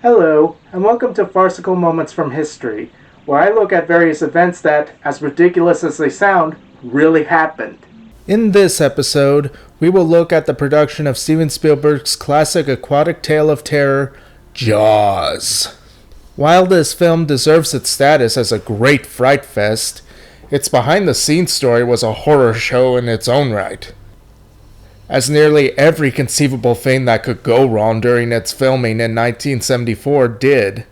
Hello, and welcome to Farcical Moments from History, where I look at various events that, as ridiculous as they sound, really happened. In this episode, we will look at the production of Steven Spielberg's classic aquatic tale of terror, Jaws. While this film deserves its status as a great fright fest, its behind-the-scenes story was a horror show in its own right. As nearly every conceivable thing that could go wrong during its filming in 1974 did,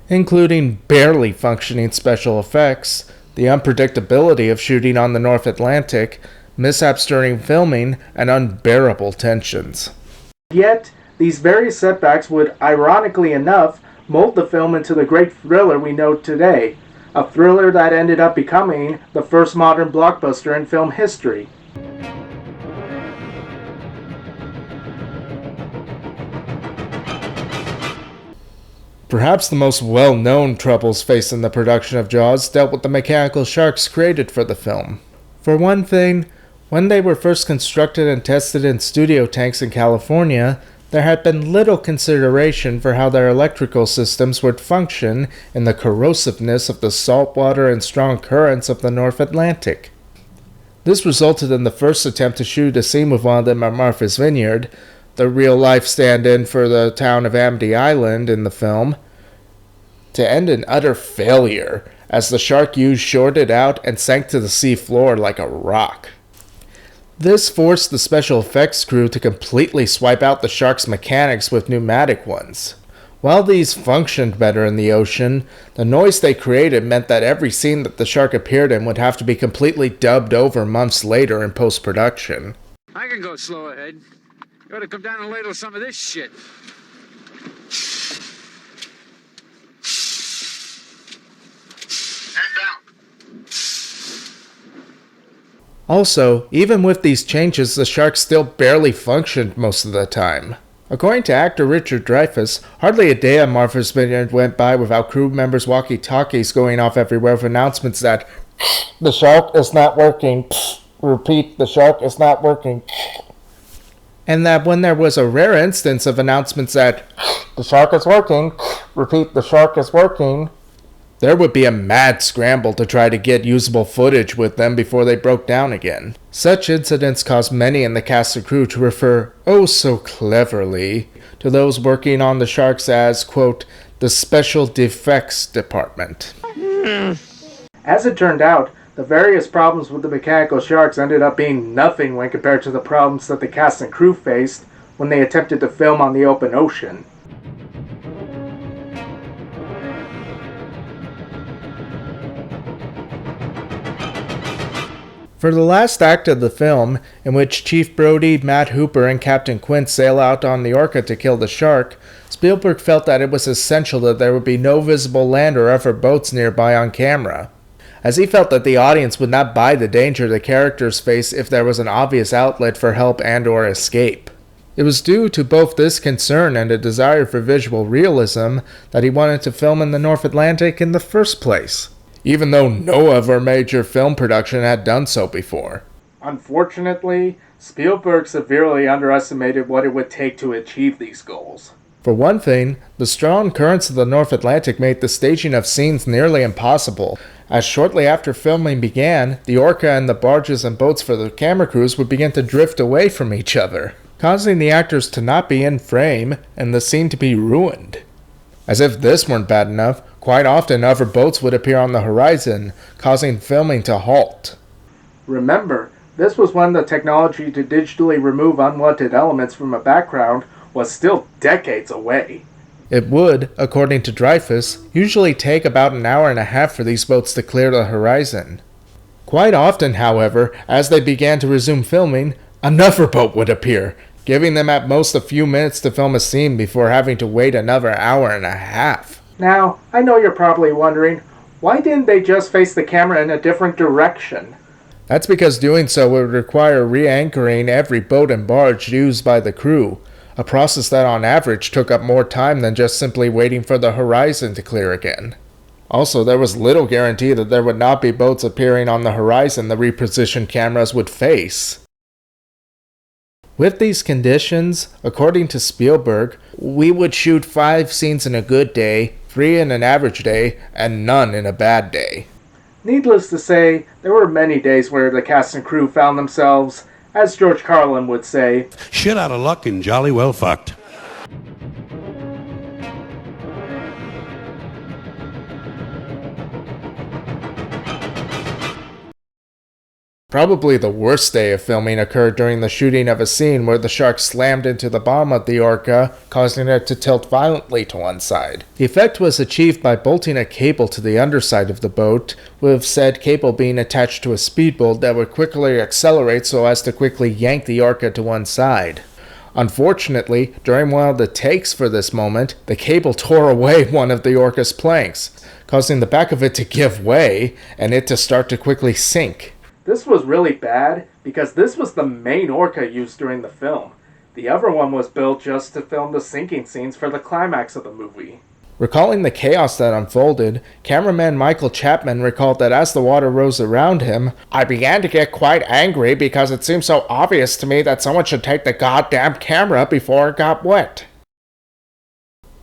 including barely functioning special effects, the unpredictability of shooting on the North Atlantic, mishaps during filming, and unbearable tensions. Yet, these various setbacks would, ironically enough, mold the film into the great thriller we know today, a thriller that ended up becoming the first modern blockbuster in film history. Perhaps the most well-known troubles faced in the production of Jaws dealt with the mechanical sharks created for the film. For one thing, when they were first constructed and tested in studio tanks in California, there had been little consideration for how their electrical systems would function in the corrosiveness of the salt water and strong currents of the North Atlantic. This resulted in the first attempt to shoot a scene with one of them at Martha's Vineyard, the real-life stand-in for the town of Amity Island in the film, to end in utter failure, as the shark used shorted out and sank to the sea floor like a rock. This forced the special effects crew to completely swipe out the shark's mechanics with pneumatic ones. While these functioned better in the ocean, the noise they created meant that every scene that the shark appeared in would have to be completely dubbed over months later in post-production. I can go slow ahead. You ought to come down and ladle some of this shit. And down. Also, even with these changes, the shark still barely functioned most of the time. According to actor Richard Dreyfuss, hardly a day on Martha's Vineyard went by without crew members' walkie-talkies going off everywhere with announcements that the shark is not working. Repeat, the shark is not working. And that when there was a rare instance of announcements that the shark is working, repeat, the shark is working, there would be a mad scramble to try to get usable footage with them before they broke down again. Such incidents caused many in the cast and crew to refer, oh so cleverly, to those working on the sharks as, quote, the Special Defects Department. As it turned out, the various problems with the mechanical sharks ended up being nothing when compared to the problems that the cast and crew faced when they attempted to film on the open ocean. For the last act of the film, in which Chief Brody, Matt Hooper, and Captain Quint sail out on the Orca to kill the shark, Spielberg felt that it was essential that there would be no visible land or other boats nearby on camera, as he felt that the audience would not buy the danger the characters face if there was an obvious outlet for help and or escape. It was due to both this concern and a desire for visual realism that he wanted to film in the North Atlantic in the first place, even though no other major film production had done so before. Unfortunately, Spielberg severely underestimated what it would take to achieve these goals. For one thing, the strong currents of the North Atlantic made the staging of scenes nearly impossible, as shortly after filming began, the Orca and the barges and boats for the camera crews would begin to drift away from each other, causing the actors to not be in frame and the scene to be ruined. As if this weren't bad enough, quite often other boats would appear on the horizon, causing filming to halt. Remember, this was when the technology to digitally remove unwanted elements from a background was still decades away. It would, according to Dreyfuss, usually take about an hour and a half for these boats to clear the horizon. Quite often, however, as they began to resume filming, another boat would appear, giving them at most a few minutes to film a scene before having to wait another hour and a half. Now, I know you're probably wondering, why didn't they just face the camera in a different direction? That's because doing so would require re-anchoring every boat and barge used by the crew, a process that on average took up more time than just simply waiting for the horizon to clear again. Also, there was little guarantee that there would not be boats appearing on the horizon the repositioned cameras would face. With these conditions, according to Spielberg, we would shoot 5 scenes in a good day, 3 in an average day, and none in a bad day. Needless to say, there were many days where the cast and crew found themselves, as George Carlin would say, shit out of luck and jolly well fucked. Probably the worst day of filming occurred during the shooting of a scene where the shark slammed into the bottom of the orca, causing it to tilt violently to one side. The effect was achieved by bolting a cable to the underside of the boat, with said cable being attached to a speedboat that would quickly accelerate so as to quickly yank the orca to one side. Unfortunately, during one of the takes for this moment, the cable tore away one of the orca's planks, causing the back of it to give way and it to start to quickly sink. This was really bad because this was the main orca used during the film. The other one was built just to film the sinking scenes for the climax of the movie. Recalling the chaos that unfolded, cameraman Michael Chapman recalled that as the water rose around him, I began to get quite angry because it seemed so obvious to me that someone should take the goddamn camera before it got wet.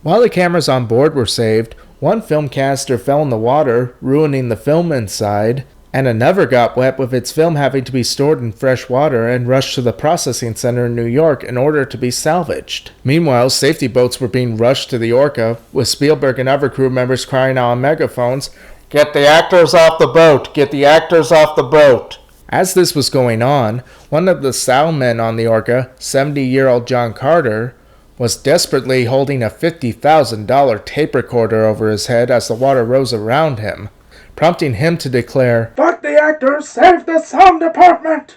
While the cameras on board were saved, one film caster fell in the water, ruining the film inside, and another got wet with its film having to be stored in fresh water and rushed to the processing center in New York in order to be salvaged. Meanwhile, safety boats were being rushed to the orca, with Spielberg and other crew members crying out on megaphones, "Get the actors off the boat! Get the actors off the boat!" As this was going on, one of the salmen on the orca, 70-year-old John Carter, was desperately holding a $50,000 tape recorder over his head as the water rose around him, prompting him to declare, "Fuck the actors, save the sound department!"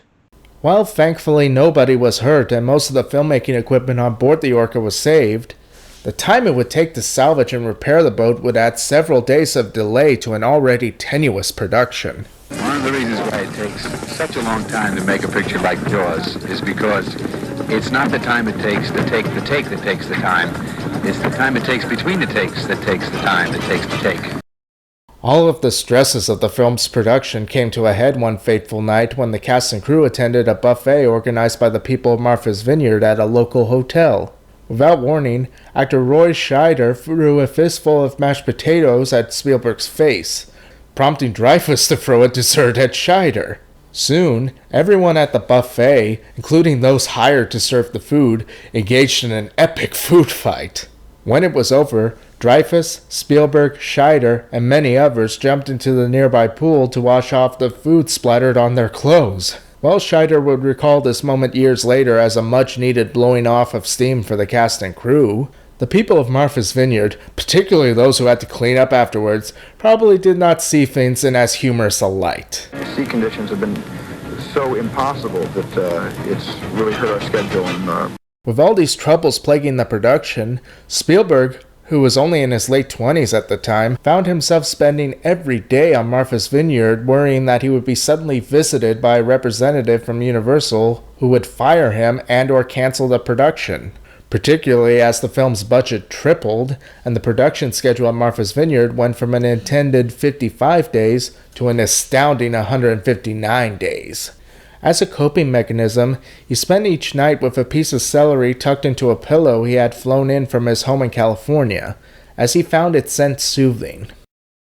While thankfully nobody was hurt and most of the filmmaking equipment on board the orca was saved, the time it would take to salvage and repair the boat would add several days of delay to an already tenuous production. One of the reasons why it takes such a long time to make a picture like Jaws is because it's not the time it takes to take the take that takes the time. It's the time it takes between the takes that takes the time it takes to take. All of the stresses of the film's production came to a head one fateful night when the cast and crew attended a buffet organized by the people of Martha's Vineyard at a local hotel. Without warning, actor Roy Scheider threw a fistful of mashed potatoes at Spielberg's face, prompting Dreyfuss to throw a dessert at Scheider. Soon, everyone at the buffet, including those hired to serve the food, engaged in an epic food fight. When it was over, Dreyfuss, Spielberg, Scheider, and many others jumped into the nearby pool to wash off the food splattered on their clothes. While Scheider would recall this moment years later as a much-needed blowing off of steam for the cast and crew, the people of Martha's Vineyard, particularly those who had to clean up afterwards, probably did not see things in as humorous a light. The sea conditions have been so impossible that it's really hurt our schedule. With all these troubles plaguing the production, Spielberg, who was only in his late 20s at the time, found himself spending every day on Martha's Vineyard worrying that he would be suddenly visited by a representative from Universal who would fire him and or cancel the production, particularly as the film's budget tripled and the production schedule at Martha's Vineyard went from an intended 55 days to an astounding 159 days. As a coping mechanism, he spent each night with a piece of celery tucked into a pillow he had flown in from his home in California, as he found its scent soothing.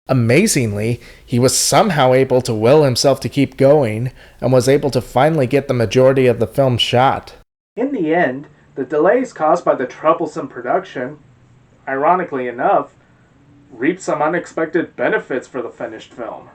Amazingly, he was somehow able to will himself to keep going, and was able to finally get the majority of the film shot. In the end, the delays caused by the troublesome production, ironically enough, reaped some unexpected benefits for the finished film.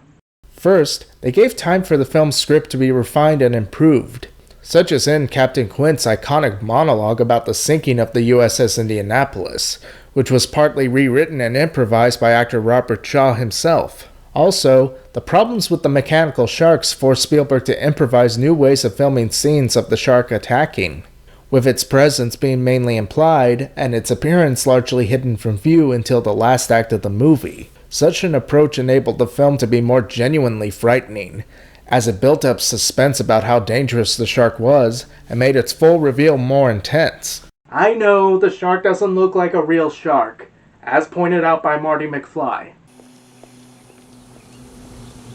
First, they gave time for the film's script to be refined and improved, such as in Captain Quint's iconic monologue about the sinking of the USS Indianapolis, which was partly rewritten and improvised by actor Robert Shaw himself. Also, the problems with the mechanical sharks forced Spielberg to improvise new ways of filming scenes of the shark attacking, with its presence being mainly implied and its appearance largely hidden from view until the last act of the movie. Such an approach enabled the film to be more genuinely frightening, as it built up suspense about how dangerous the shark was and made its full reveal more intense. I know the shark doesn't look like a real shark, as pointed out by Marty McFly.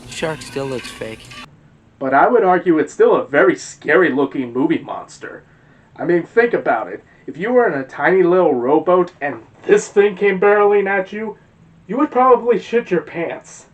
Shark still looks fake. But I would argue it's still a very scary looking movie monster. I mean, think about it. If you were in a tiny little rowboat and this thing came barreling at you, you would probably shit your pants.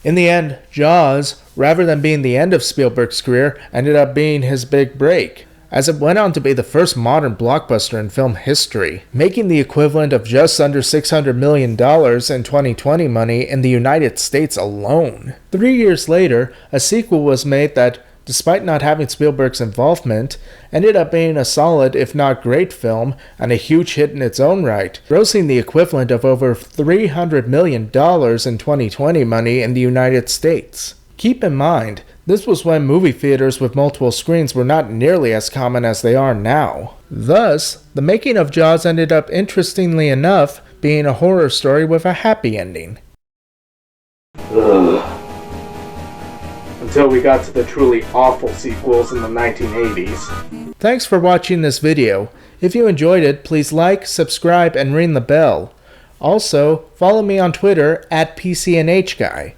In the end, Jaws, rather than being the end of Spielberg's career, ended up being his big break, as it went on to be the first modern blockbuster in film history, making the equivalent of just under $600 million in 2020 money in the United States alone. 3 years later, a sequel was made that, despite not having Spielberg's involvement, ended up being a solid, if not great film, and a huge hit in its own right, grossing the equivalent of over $300 million in 2020 money in the United States. Keep in mind, this was when movie theaters with multiple screens were not nearly as common as they are now. Thus, the making of Jaws ended up, interestingly enough, being a horror story with a happy ending. Ugh. Until we got to the truly awful sequels in the 1980s. Thanks for watching this video. If you enjoyed it, please like, subscribe, and ring the bell. Also, follow me on Twitter @PCNHGuy.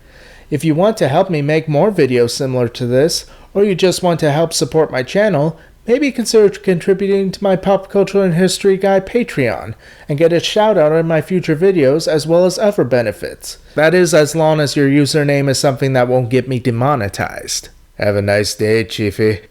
If you want to help me make more videos similar to this, or you just want to help support my channel, maybe consider contributing to my Pop Culture and History Guy Patreon, and get a shout out in my future videos as well as other benefits. That is, as long as your username is something that won't get me demonetized. Have a nice day, Chiefy.